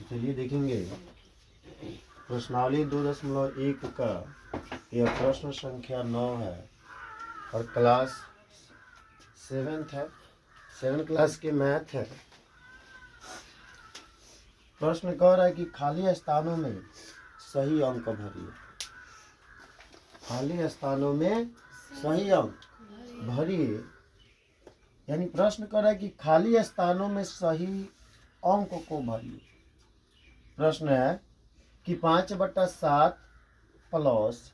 चलिए देखेंगे प्रश्नावली 2.1 का यह प्रश्न संख्या 9 है और क्लास 7th है, 7 क्लास के मैथ है। प्रश्न कह रहा है कि खाली स्थानों में सही अंक भरिए। खाली स्थानों में सही अंक भरिए, यानी प्रश्न कर रहा है कि खाली स्थानों में सही अंक को भरिए। प्रश्न है कि 5/7 प्लस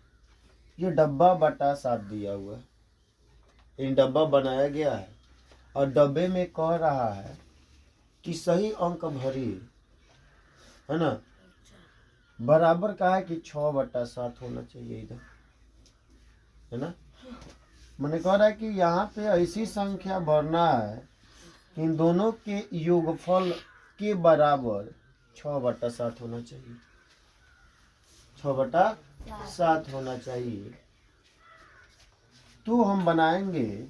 ये डब्बा बटा 7 दिया हुआ है। इन डब्बा बनाया गया है और डब्बे में कह रहा है कि सही अंक भरिए, है ना। बराबर कहा है कि 6/7 होना चाहिए इधर, है ना। मैंने कह रहा है कि यहाँ पे ऐसी संख्या भरना है कि इन दोनों के योगफल के बराबर 6/7 होना चाहिए। 6/7 होना चाहिए। तो हम बनाएंगे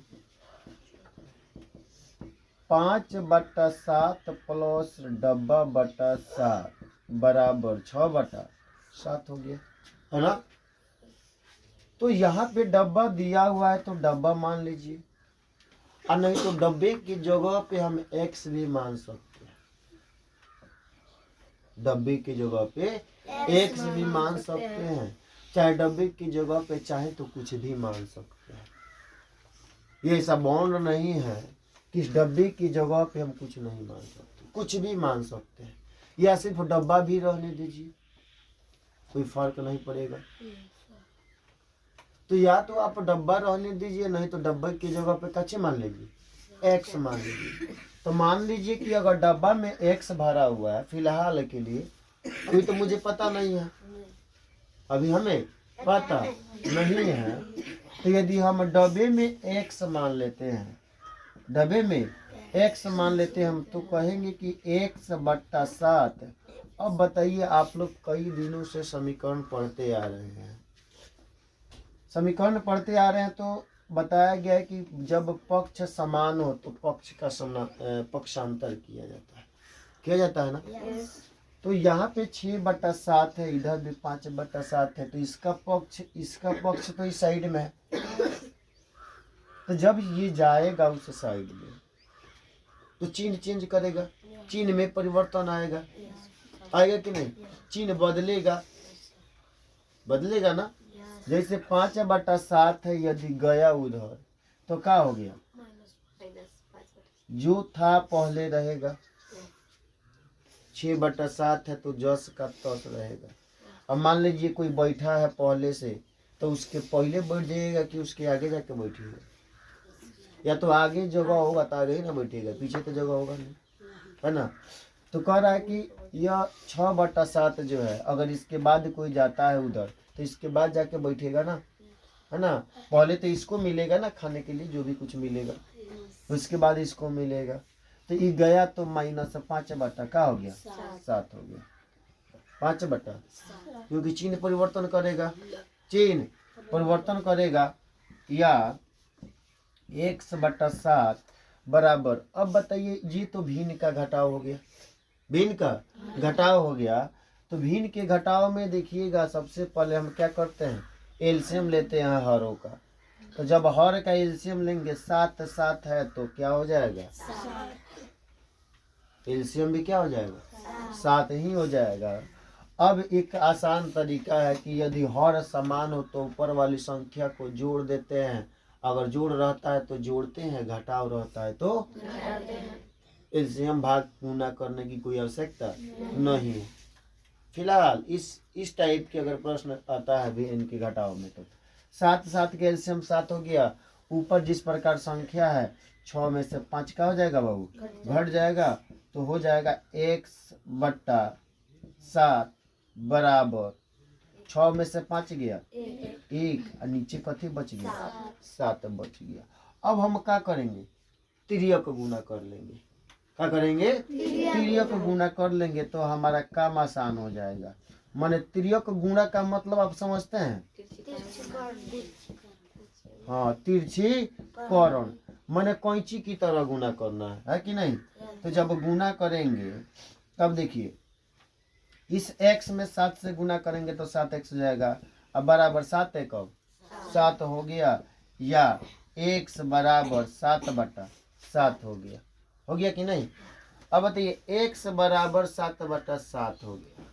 5/7 प्लस डब्बा बटा 7 बराबर 6/7 हो गया, है ना। तो यहाँ पे डब्बा दिया हुआ है तो डब्बा मान लीजिए, और नहीं तो डब्बे की जगह पे हम x भी मान सकते हैं। डब्बे की जगह पे x भी मान सकते हैं, चाहे डब्बे की जगह पे चाहे तो कुछ भी मान सकते हैं। ये ऐसा बाउंड नहीं है कि इस डब्बे की जगह पे हम कुछ नहीं मान सकते, कुछ भी मान सकते हैं। या सिर्फ डब्बा भी रहने दीजिए, कोई फर्क नहीं पड़ेगा। तो या तो आप डब्बा रहने दीजिए, नहीं तो डब्बे की जगह पे कच्चे मान लीजिए, x मान लीजिए। तो मान लीजिए कि अगर डब्बा में x भरा हुआ है फिलहाल के लिए, अभी तो मुझे पता नहीं है, अभी हमें पता नहीं है। तो यदि हम डब्बे में x मान लेते हैं, डब्बे में x मान लेते हैं हम, तो कहेंगे कि x/7। अब बताइए, आप लोग कई दिनों से समीकरण पढ़ते आ रहे हैं, समीकरण पढ़ते आ रहे हैं, तो बताया गया है कि जब पक्ष समान हो तो पक्ष का पक्षांतर किया जाता है ना। तो यहाँ पे 6/7 है, इधर भी 5/7 है, तो इसका पक्ष तो इस साइड में है। तो जब ये जाएगा उस साइड में तो चिन्ह चेंज करेगा, चिन्ह में परिवर्तन आएगा कि नहीं। चिन्ह बदलेगा ना। जैसे 5/7 है, यदि गया उधर तो क्या हो गया, जो था पहले रहेगा। 6/7 है तो जस का तस रहेगा। अब मान लीजिए कोई बैठा है पहले से, तो उसके पहले बैठ जाइएगा कि उसके आगे जाके बैठिएगा, या तो आगे जगह होगा तो आगे ही ना बैठिएगा, पीछे तो जगह होगा नहीं, है ना। तो कह रहा है कि यह 6/7 जो है, अगर इसके बाद कोई जाता है उधर तो इसके बाद जाके बैठेगा ना, है ना। पहले तो इसको मिलेगा ना खाने के लिए, जो भी कुछ मिलेगा, उसके बाद इसको मिलेगा। तो ये गया तो -5 क्या हो गया, 7 हो गया। 5 क्योंकि चिन्ह परिवर्तन करेगा, या x/7 बराबर। अब बताइए, ये तो भिन्न का घटाव हो गया, तो भिन्न के घटाव में देखिएगा, सबसे पहले हम क्या करते हैं, एलसीएम लेते हैं हरों का। तो जब हर का एलसीएम लेंगे, 7 है तो क्या हो जाएगा, एलसीएम भी क्या हो जाएगा, 7 ही हो जाएगा। अब एक आसान तरीका है कि यदि हर समान हो तो ऊपर वाली संख्या को जोड़ देते हैं, अगर जोड़ रहता है तो जोड़ते हैं, घटाव रहता है तो एलसीएम भाग गुणा करने की कोई आवश्यकता नहीं है। फिलहाल इस टाइप के अगर प्रश्न आता है भी इनके घटाव में, तो 7 के एलसीएम 7 हो गया। ऊपर जिस प्रकार संख्या है, 6 में से 5 का हो जाएगा बाबू, घट जाएगा, तो हो जाएगा x/7 बराबर 6 में से 5 गया 1, और नीचे कथी बच गया, 7 बच गया। अब हम क्या करेंगे, तिर्यक गुना कर लेंगे। क्या करेंगे, तिर्यक गुना कर लेंगे, तो हमारा काम आसान हो जाएगा। माने तिर्यक गुणा का मतलब आप समझते हैं, हाँ, तिरछी करण, माने कैंची की तरह गुना करना है कि नहीं। तो जब गुना करेंगे तब देखिए इस x में 7 से गुना करेंगे तो 7x हो जाएगा। अब बराबर 7 एक 7 हो गया, या x बराबर 7/7 हो गया कि नहीं। अब बताइए x बराबर 7/7 हो गया,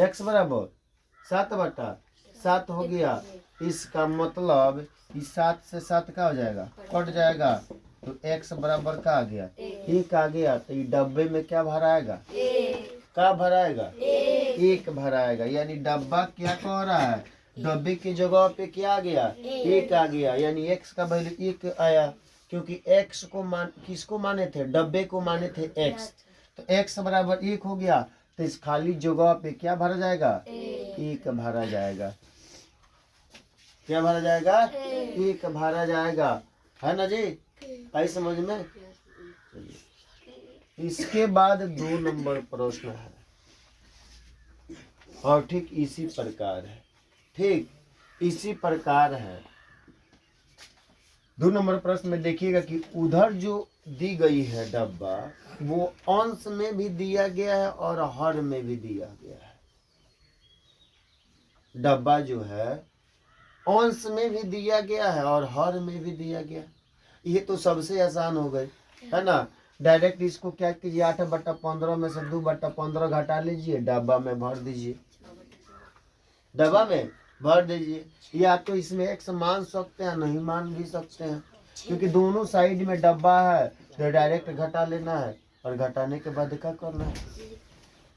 x बराबर 7/7 हो गया। इसका मतलब इस 7 से 7 का हो जाएगा, कट जाएगा, तो x बराबर का आ गया, 1 आ गया। तो ये डब्बे में क्या भराएगा, क्या भराएगा, 1 भराएगा। यानी डब्बा क्या कह रहा है, डब्बे की जगह पे क्या आ गया, 1 आ गया। यानी x का वैल्यू 1 आया, क्योंकि x को किसको माने थे, डब्बे को माने थे x। तो x बराबर 1 हो गया, तो इस खाली जगह पे क्या भरा जाएगा, 1 भरा जाएगा। क्या भरा जाएगा, 1 भरा जाएगा, है ना जी, आई समझ में। इसके बाद 2 नंबर प्रश्न है, और ठीक इसी प्रकार है, ठीक इसी प्रकार है। 2 नंबर प्रश्न में देखिएगा कि उधर जो दी गई है डब्बा, वो अंश में भी दिया गया है और हर में भी दिया गया है। डब्बा जो है अंश में भी दिया गया है और हर में भी दिया गया। ये तो सबसे आसान हो गई, है ना। डायरेक्ट इसको क्या कीजिए, 8/15 में से 2/15 घटा लीजिए, डब्बा में भर दीजिए, डब्बा में भर दीजिए। या तो इसमें x मान सकते हैं, नहीं मान भी सकते हैं, क्योंकि दोनों साइड में डब्बा है, तो डायरेक्ट घटा लेना है। और घटाने के बाद क्या करना है,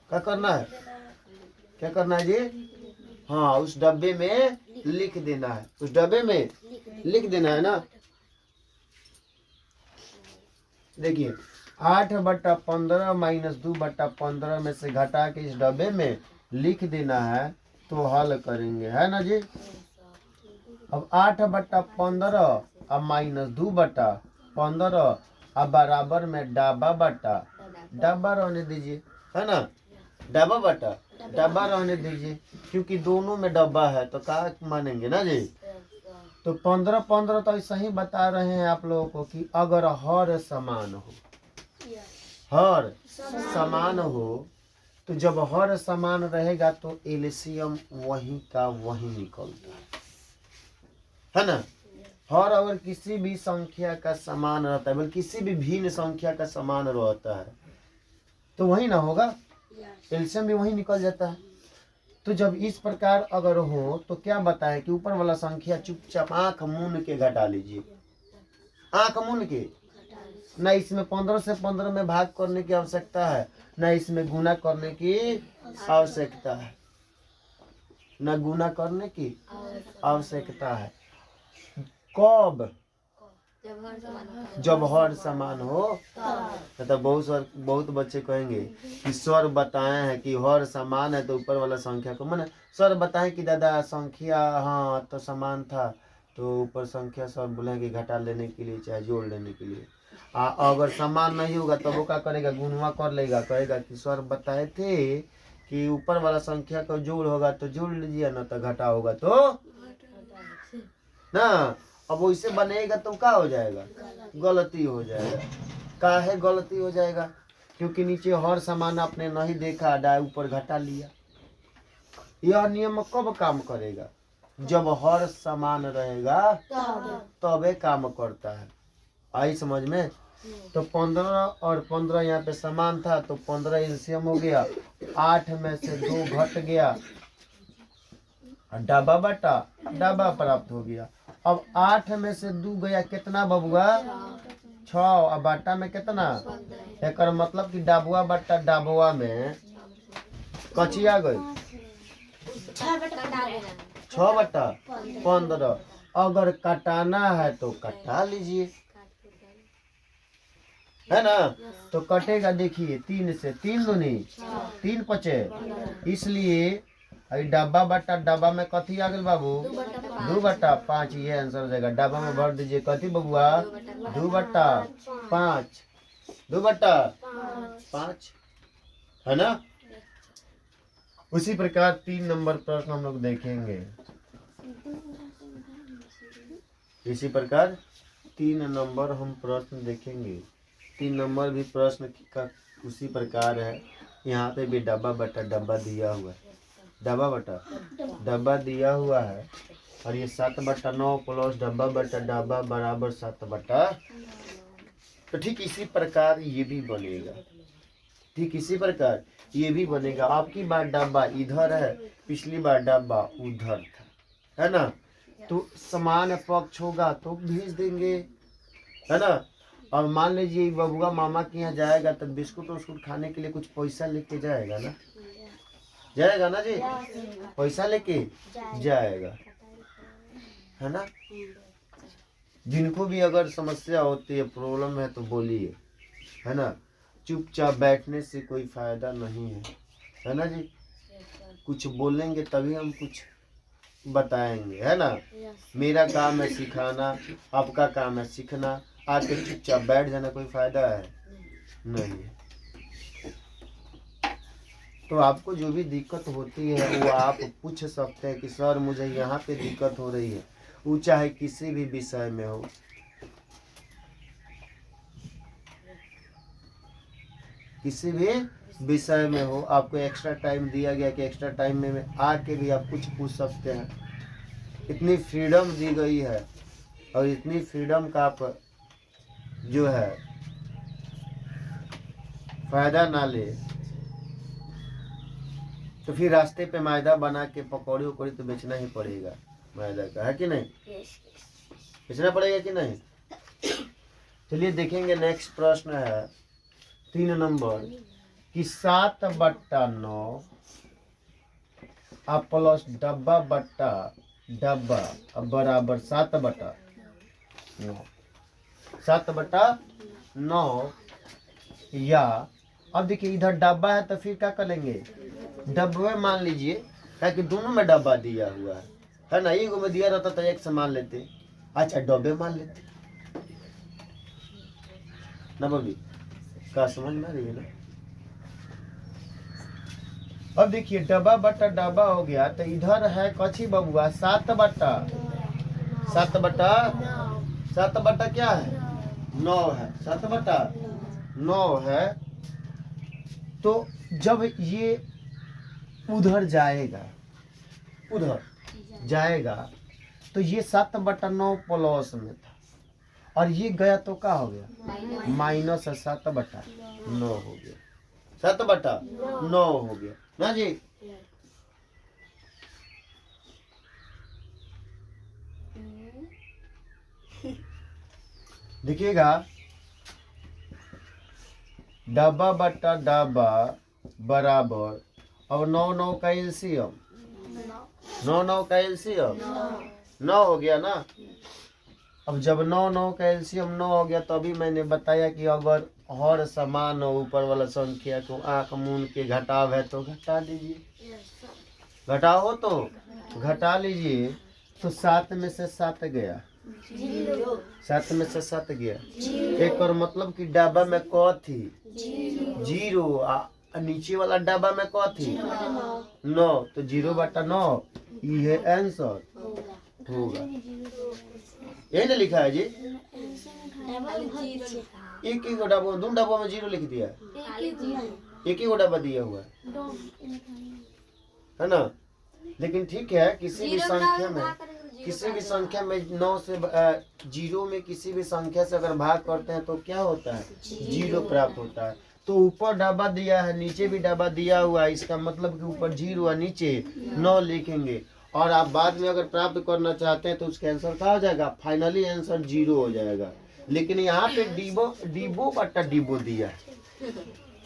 क्या करना है, क्या करना है जी, हाँ उस डब्बे में लिख देना है, उस डब्बे में लिख देना है ना। देखिए 8/15 माइनस 2/15 में से घटा के इस डब्बे में लिख देना है, तो हल करेंगे, है ना जी। अब 8/15 अब माइनस 2/15 अब बराबर में डब्बा रहने दीजिए, है ना, डब्बा रहने दीजिए, क्योंकि दोनों में डब्बा है तो क्या मानेंगे ना जी। तो 15/15 तो ऐसा ही बता रहे हैं आप लोगों को कि अगर हर समान हो, हर समान हो, तो जब हर समान रहेगा तो एलसीएम वही का वही निकलता है ना। हर अगर किसी भी संख्या का समान रहता है, बल्कि किसी भी भिन्न संख्या का समान रहता है, तो वही ना होगा, एलसीएम भी वही निकल जाता है। तो जब इस प्रकार अगर हो तो क्या बताएं कि ऊपर वाला संख्या चुपचाप आंख मूंद के घटा लीजिए, आंख मूंद के। न इसमें 15 से 15 में भाग करने की आवश्यकता है, न इसमें गुना करने की आवश्यकता है, न गुना करने की आवश्यकता है। कब, जब हर समान हो। तो बहुत बच्चे कहेंगे कि सर बताए हैं कि हर समान है, तो ऊपर वाला संख्या को माने सर बताएं कि दादा संख्या हाँ तो समान था, तो ऊपर संख्या सर बोले कि घटा लेने के लिए चाहे जोड़ लेने के लिए। अगर समान नहीं होगा तो वो क्या करेगा, गुणवा कर लेगा, कहेगा कि सर बताए थे कि ऊपर वाला संख्या का जोड़ होगा तो जोड़ लीजिए, ना तो घटा होगा तो ना। अब वैसे बनेगा तो क्या हो जाएगा, गलती हो जाएगा। काहे गलती हो जाएगा, क्योंकि नीचे हर समान आपने नहीं देखा, डाय ऊपर घटा लिया। यह नियम कब काम करेगा, जब हर समान रहेगा तबे काम करता है, आई समझ में। तो 15 और 15 यहाँ पे समान था, तो 15 एलसीएम हो गया, 8 में से 2 घट गया, डब्बा बटा डब्बा प्राप्त हो गया। अब 8 में से 2 गया कितना बबुआ, 6, अब बाटा में कितना, एक मतलब कि डबुआ बटा डबुआ में कचिया गई 6/15। अगर कटाना है तो कटा लीजिए, है ना। तो कटेगा, देखिए 3 से 3 दूनी 3 पचे, इसलिए डब्बा बट्टा डब्बा में कथी आ गई बाबू, 2/5। ये आंसर हो जाएगा, डब्बा में भर दीजिए कथी बबुआ, 2/5, 2/5, है ना। उसी प्रकार 3 नंबर प्रश्न हम लोग देखेंगे, इसी प्रकार 3 नंबर हम प्रश्न देखेंगे। 3 नंबर भी प्रश्न का उसी प्रकार है, यहाँ पे भी डब्बा बटा डब्बा दिया हुआ है, डब्बा बटा डब्बा दिया हुआ है। और ये 7/9 प्लस डब्बा बटा डब्बा बराबर 7/। तो ठीक इसी प्रकार ये भी बनेगा, ठीक इसी प्रकार ये भी बनेगा। आपकी बार डब्बा इधर है, पिछली बार डब्बा उधर था, है ना। तो समान पक्ष होगा तो भेज देंगे, है ना। और मान लीजिए बबुआ मामा के यहाँ जाएगा तो बिस्कुट उस्कुट खाने के लिए कुछ पैसा लेके जाएगा ना, जाएगा ना जी, पैसा लेके जाएगा, है ना। जिनको भी अगर समस्या होती है, प्रॉब्लम है तो बोलिए, है ना। चुपचाप बैठने से कोई फायदा नहीं है ना जी। कुछ बोलेंगे तभी हम कुछ बताएंगे, है ना। मेरा काम है सिखाना, आपका काम है सीखना। आके चुपचाप बैठ जाना कोई फायदा है नहीं। तो आपको जो भी दिक्कत होती है वो आप पूछ सकते हैं कि सर मुझे यहाँ पे दिक्कत हो रही है, वो चाहे किसी भी विषय में हो। किसी भी विषय में हो, आपको एक्स्ट्रा टाइम दिया गया कि एक्स्ट्रा टाइम में आके भी आप कुछ पूछ सकते हैं। इतनी फ्रीडम दी गई है और इतनी फ्रीडम का आप जो है फायदा ना ले तो फिर रास्ते पे मैदा बना के पकौड़ी उकौड़ी तो बेचना ही पड़ेगा, मैदा का, है कि नहीं, बेचना पड़ेगा कि नहीं। चलिए देखेंगे नेक्स्ट प्रश्न है 3 नंबर कि 7/9 प्लस डब्बा बट्टा डब्बा बराबर 7/9, 7/9। या अब देखिए इधर डब्बा है तो फिर क्या करेंगे, डब्बे मान लीजिए, क्या कि दोनों में डब्बा दिया हुआ है ना। एक में दिया रहता तो एक से मान लेते, अच्छा डब्बे मान लेते ना। बबी का समझ में आ रही है ना। अब देखिए डब्बा बट्टा डब्बा हो गया तो इधर है कच्छी बबुआ 7/7 क्या है, 9 है, 7/9 है। तो जब ये उधर जाएगा तो ये 7/9 प्लस में था और ये गया तो क्या हो गया, माइनस 7/9 हो गया, 7/9 हो गया ना जी। देखिएगा डब्बा बट्टा डब्बा बराबर, अब 9 का एलसीएम, 9 का एलसीएम 9 हो गया ना। अब जब 9 का एलसीएम 9 हो गया तो अभी मैंने बताया कि अगर हर समान ऊपर वाला संख्या को आंख मूंद के घटाव है तो घटा लीजिए, घटाओ तो घटा लीजिए। तो 7 में से 7 गया, 7 में से 7 गया। एक और मतलब कि डब्बा में क थी 0, नीचे वाला डब्बा में क थी 9, तो 0/9 ये आंसर होगा। यही ना लिखा है जी, एक ही डब्बा, 2 डब्बों में 0 लिख दिया, एक ही डब्बा दिया हुआ है ना। लेकिन ठीक है, किसी भी संख्या में 9 से 0 में किसी भी संख्या से अगर भाग करते हैं तो क्या होता है, 0 प्राप्त होता है। तो ऊपर डब्बा दिया है, नीचे भी डब्बा दिया हुआ है, इसका मतलब कि ऊपर 0 और नीचे 9 लिखेंगे। और आप बाद में अगर प्राप्त करना चाहते हैं तो उसका आंसर क्या हो जाएगा, फाइनली आंसर 0 हो जाएगा। लेकिन यहाँ पे डिब्बो बट्टा डिब्बो दिया है,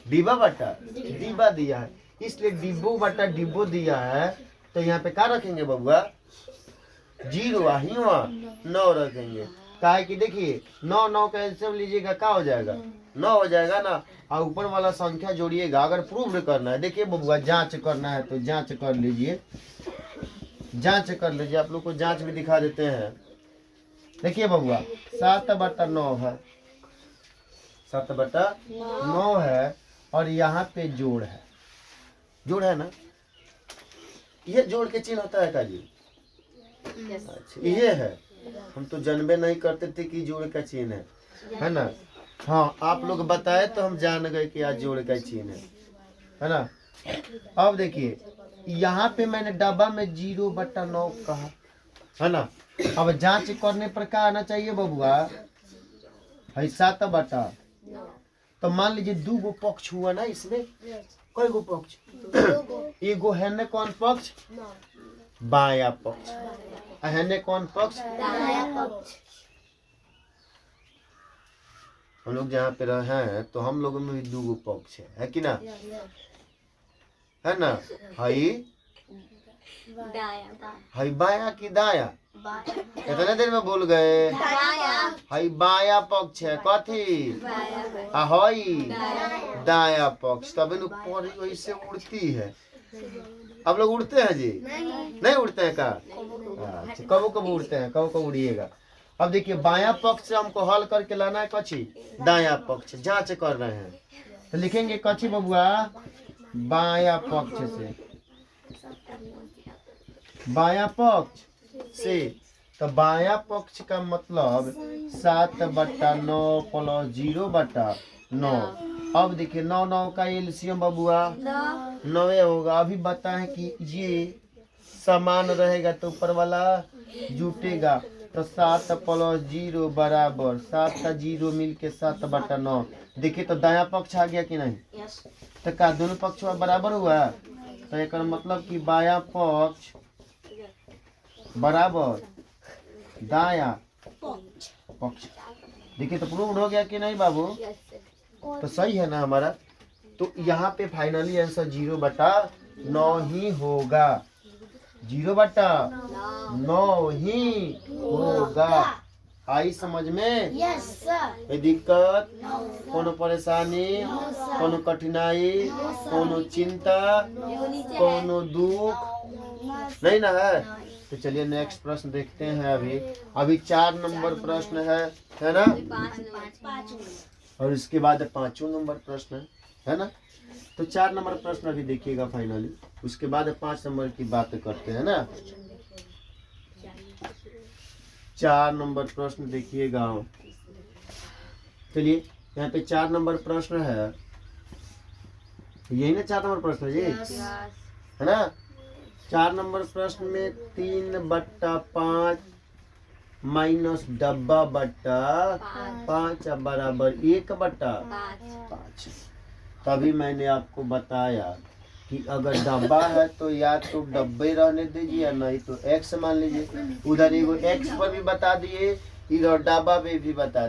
डिब्बा बट्टा डिब्बा दिया है, इसलिए डिब्बो बट्टा डिब्बो दिया है। तो यहाँ पे क्या रखेंगे बबुआ, 0 9 रखेंगे। क्या है कि देखिए 9 का एलसीएम लीजिएगा, क्या हो जाएगा, 9 हो जाएगा ना। और ऊपर वाला संख्या जोड़िएगा। अगर प्रूव करना है, देखिए बबुआ जांच करना है तो जांच कर लीजिए, जांच कर लीजिए। आप लोग को जांच भी दिखा देते हैं। देखिए बबुआ 7/9 है, 7/9 है और यहाँ पे जोड़ है, जोड़ है ना। ये जोड़ के चिन्ह होता है का जी, अच्छा ये है। हम तो जानबे नहीं करते थे कि जोड़ का चिन्ह है ना। हाँ आप लोग बताए तो हम जान गए कि आज जोड़ का चिन्ह है। है ना। अब देखिए यहाँ पे मैंने डब्बा में 0/9 कहा, है ना। अब जांच करने पर क्या आना चाहिए बबुआ, है 7/। तो मान लीजिए 2 गो पक्ष हुआ ना इसमें, कई गो पक्ष, एगो है ने कौन पक्ष, बाया पक्ष, है ने कौन पक्ष, हम लोग जहाँ पे रहे हैं तो हम लोगों में भी 2 गो पक्ष है कि ना, है ना। हई बाया की दाया, कितने देर में भूल गए, हई बाया पक्ष है कथी, हई दाया पक्ष। तब वैसे उड़ती है। आप लोग उड़ते हैं जी, नहीं उड़ते हैं का, अच्छा कबो कबो उड़ते हैं, कबो कबो उड़िएगा। अब देखिए बाया पक्ष से हमको हल करके लाना है कची, दाया पक्ष, जांच कर रहे हैं तो लिखेंगे कची बबुआ, बाया पक्ष से, बाया पक्ष से। तो बाया पक्ष का मतलब 7/9 + 0/9। अब देखिए 9 का एलसीएम बबुआ 9 होगा। अभी बताएं कि ये समान रहेगा तो ऊपर वाला जुटेगा, तो 7 + 0 बराबर 7 का 0 मिल के 7/9। देखिए तो दाया पक्ष आ गया कि नहीं, तो क्या दोनों पक्ष बराबर हुआ, तो एक मतलब कि बाया पक्ष बराबर दाया पक्ष। देखिए तो प्रूव हो गया कि नहीं बाबू, तो सही है ना हमारा। तो यहाँ पे फाइनली आंसर 0/9 ही होगा, 0/9 ही होगा। आई समझ में, ये दिक्कत, कोनो परेशानी, कोनो कठिनाई, कोनो चिंता, कोनो दुख नहीं ना है। तो चलिए नेक्स्ट प्रश्न देखते हैं। अभी 4 नंबर प्रश्न है ना, और इसके बाद 5वां नंबर प्रश्न है ना। तो 4 नंबर प्रश्न अभी देखिएगा फाइनली, उसके बाद 5 नंबर की बात करते हैं ना। 4 नंबर प्रश्न देखिएगा। चलिए यहाँ पे 4 नंबर प्रश्न है, यही ना 4 नंबर प्रश्न है जी, है ना। 4 नंबर प्रश्न में 3/5 माइनस डब्बा बट्टा 5 बराबर 1/5। तभी मैंने आपको बताया कि अगर डब्बा है तो या तो डब्बे रहने दीजिए या नहीं तो एक्स मान लीजिए। उधर एगो एक्स पर भी बता दिए, इधर डब्बा पे भी बता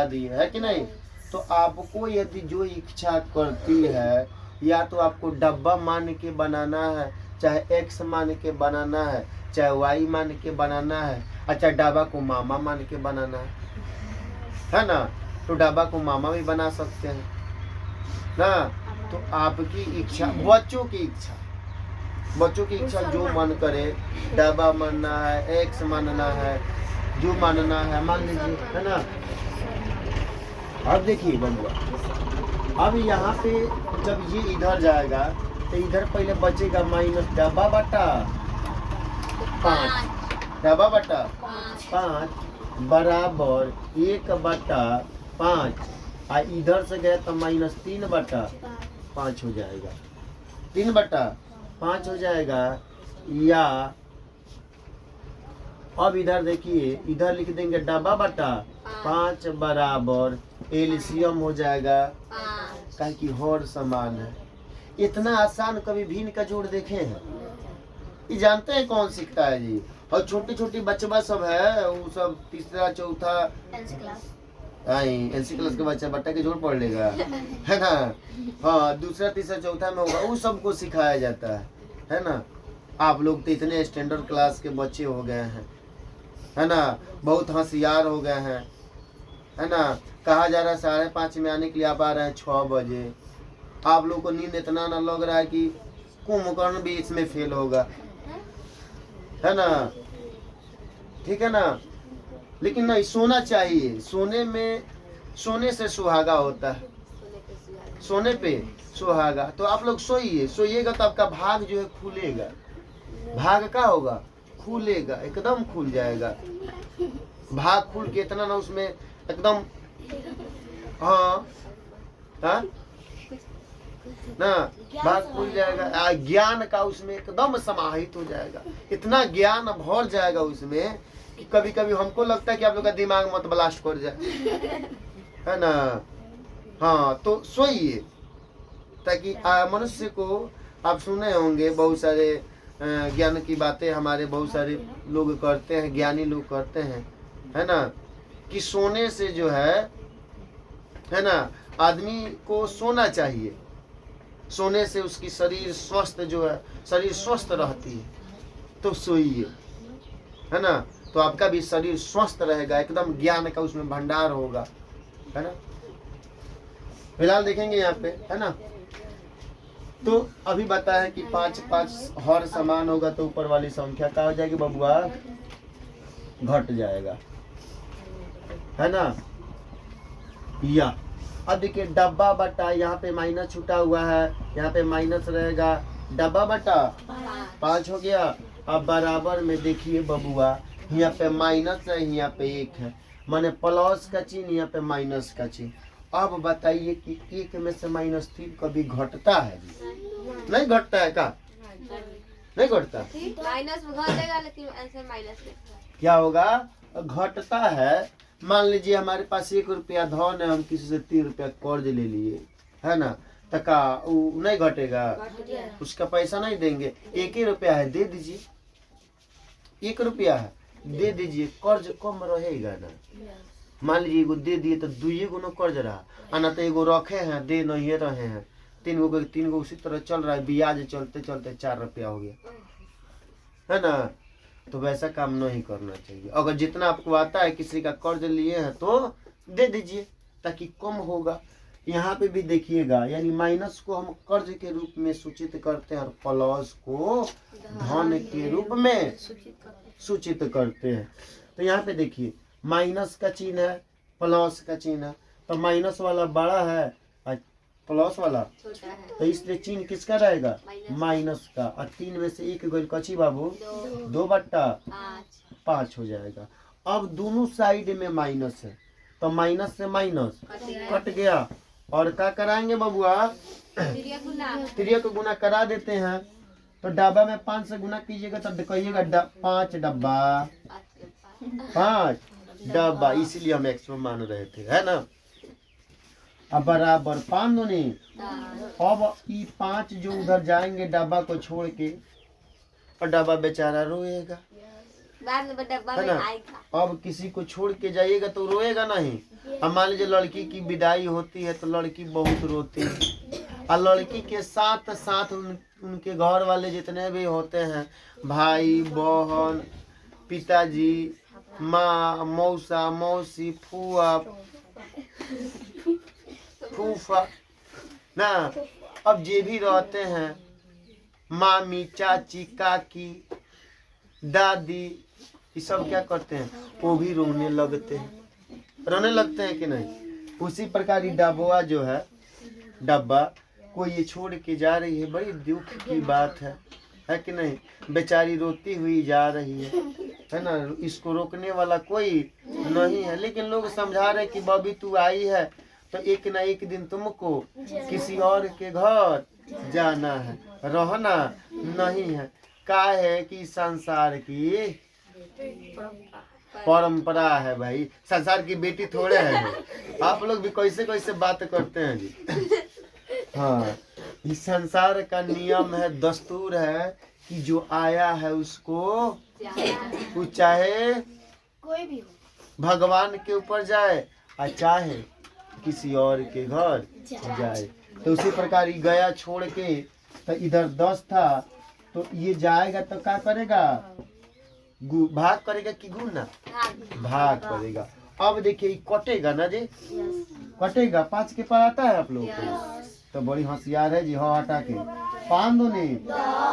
दिए, है कि नहीं। तो आपको यदि जो इच्छा करती है, या तो आपको डब्बा मान के बनाना है, चाहे एक्स मान के बनाना है, चाहे वाई मान के बनाना है, अच्छा डब्बा को मामा मान के बनाना है ना। तो डब्बा को मामा भी बना सकते हैं ना। तो आपकी इच्छा, बच्चों की इच्छा जो मन करे, डब्बा मानना है, एक्स मानना है, जो मानना है मान लीजिए, है ना। अब देखिए बंधुआ, अब यहाँ पे जब ये इधर जाएगा तो इधर पहले बचेगा माइनस डब्बा बट्टा 5, डब्बा बट्टा 5 बराबर 1/5। इधर से गया तो माइनस 3/5 हो जाएगा, 3/5 हो जाएगा। या अब इधर देखिए, इधर लिख देंगे डब्बा बट्टा 5 बराबर एलसीएम हो जाएगा, कहे कि हर समान है। इतना आसान कभी भिन्न का जोड़ देखे हैं? ये जानते हैं कौन सीखता है जी? और छोटी छोटी बच्चा सब है, वो सब तीसरा चौथा एनसी क्लास के बच्चा बट्टा के जोड़ पढ़ लेगा, है ना। हाँ, दूसरा तीसरा चौथा में होगा, वो सबको सिखाया जाता है ना। आप लोग तो इतने स्टैंडर्ड क्लास के बच्चे हो गए हैं, है ना, बहुत होशियार हो गए हैं, है ना। कहा जा रहा है 5:30 में आने के लिए, आप आ रहे हैं 6 बजे। आप लोग को नींद इतना ना लग रहा है कि कुंभकर्ण भी इसमें फेल होगा, है ना, ठीक है ना। लेकिन नहीं, सोना चाहिए। सोने से सुहागा होता है, सोने पे सुहागा। तो आप लोग सोइएगा तो आपका भाग जो है खुलेगा। भाग का होगा, खुलेगा, एकदम खुल जाएगा। भाग खुल के इतना ना उसमें एकदम, हाँ ना, बात खुल जाएगा, ज्ञान का उसमें एकदम समाहित हो जाएगा, इतना ज्ञान भर जाएगा उसमें कि कभी कभी हमको लगता है कि आप लोग का दिमाग मत ब्लास्ट कर जाए, है ना। हाँ, तो सोइए, ताकि मनुष्य को, आप सुने होंगे बहुत सारे ज्ञान की बातें हमारे बहुत सारे लोग करते हैं, ज्ञानी लोग करते हैं, है ना, कि सोने से जो है ना, आदमी को सोना चाहिए, सोने से उसकी शरीर स्वस्थ जो है, शरीर स्वस्थ रहती है, तो सोइए, है ना, तो आपका भी शरीर स्वस्थ रहेगा, एकदम ज्ञान का उसमें भंडार होगा, है ना। फिलहाल देखेंगे यहाँ पे, है ना। तो अभी बताया कि 5-5 हर समान होगा तो ऊपर वाली संख्या क्या हो जाएगी बबुआ, घट जाएगा, है ना। या अब देखिए डब्बा बटा, यहाँ पे माइनस छूटा हुआ है, यहाँ पे माइनस रहेगा, डब्बा बटा 5 हो गया। अब बराबर में देखिए बबुआ, यहाँ पे माइनस है, यहाँ पे 1 है, माने प्लस का चिन्ह, यहाँ पे माइनस का चिन्ह। अब बताइए कि 1 में से -3 कभी घटता है? नहीं घटता है का? नहीं घटता, माइनस घटेगा, लेकिन ऐसे माइनस क्या होगा, घटता है। मान लीजिए हमारे पास 1 रुपया धन है, हम किसी से 3 रुपया कर्ज ले लिए, है ना, तो का वो नहीं घटेगा, उसका पैसा नहीं देंगे, 1 ही रुपया है दे दीजिए, 1 रुपया है दे दीजिए, कर्ज कम रहेगा ना। मान लीजिए एगो दे दिए तो 2 गुना कर्ज रहा, ना तो एगो रखे हैं दे नहीं रहे हैं, 3 गो उसी तरह चल रहा है, ब्याज चलते चलते 4 रुपया हो गया, है ना। तो वैसा काम नहीं करना चाहिए। अगर जितना आपको आता है, किसी का कर्ज लिए हैं तो दे दीजिए, ताकि कम होगा। यहाँ पे भी देखिएगा, यानी माइनस को हम कर्ज के रूप में सूचित करते हैं और प्लस को धन के रूप में सूचित करते हैं। तो यहाँ पे देखिए माइनस का चिन्ह है, प्लस का चिन्ह है, तो माइनस वाला बड़ा है और प्लस वाला छोटा है, तो इसलिए चिन्ह किसका रहेगा, माइनस का। और 3 में से 1 गई कची बाबू, 2 बट्टा 5 हो जाएगा। अब दोनों साइड में माइनस है, तो माइनस से माइनस कट गया, और क्या कराएंगे बबुआ, तिर्यक गुना करा देते हैं। तो डब्बा में 5 से गुना कीजिएगा तो कहिएगा 5 डब्बा, 5 डब्बा, इसलिए हम 100 मान रहे थे, है ना। अब बराबर 5 दूनी, अब ये 5 जो उधर जाएंगे डब्बा को छोड़ के, और डब्बा बेचारा रोएगा, बाद में डब्बा है में ना। आएगा। अब किसी को छोड़ के जाइएगा तो रोएगा नहीं। अब मान लीजिए लड़की की विदाई होती है तो लड़की बहुत रोती है, और लड़की के साथ साथ उनके घर वाले जितने भी होते हैं, भाई बहन, पिताजी, माँ, मौसा, मौसी, फूआ, फूफा ना, अब जे भी रहते हैं, मामी, चाची, काकी, दादी, ये सब क्या करते हैं, वो भी रोने लगते हैं कि नहीं। उसी प्रकार डब्बा जो है, डब्बा कोई ये छोड़ के जा रही है, बड़ी दुख की बात है कि नहीं। बेचारी रोती हुई जा रही है ना, इसको रोकने वाला कोई नहीं है, लेकिन लोग समझा रहे कि बबी तू आई है तो एक ना एक दिन तुमको किसी और के घर जाना है, रहना नहीं है। क्या है कि संसार की परंपरा है भाई, संसार की बेटी थोड़े है। आप लोग भी कैसे कैसे बात करते हैं जी। हाँ, इस संसार का नियम है, दस्तूर है कि जो आया है उसको, वो चाहे कोई भी हो, भगवान के ऊपर जाए और चाहे किसी और के घर जाए। तो उसी प्रकार ये गया छोड़ के, तो इधर 10 था तो ये जाएगा तो क्या करेगा, भाग करेगा कि गुना, भाग करेगा। अब देखिए कटेगा ना जी, कटेगा। 5 के पार आता है आप लोग को, तो बड़ी होशियार है जी। हाँ हटा के 5 दूनी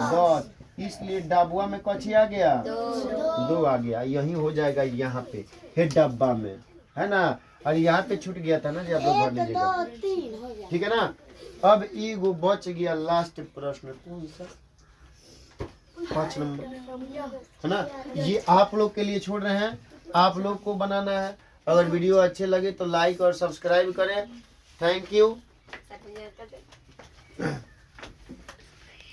10, इसलिए डब्बा में कछी आ गया, 2 आ गया, यही हो जाएगा यहाँ पे है डब्बा में, है ना। और यहाँ पे छूट गया था ना जी, आप लोग भर लीजिएगा, ठीक है ना। अब एगो बच गया लास्ट प्रश्न, कौन सा, 5 नंबर, है ना। ये आप लोग के लिए छोड़ रहे हैं, आप लोग को बनाना है। अगर वीडियो अच्छे लगे तो लाइक और सब्सक्राइब करें। Thank you. है।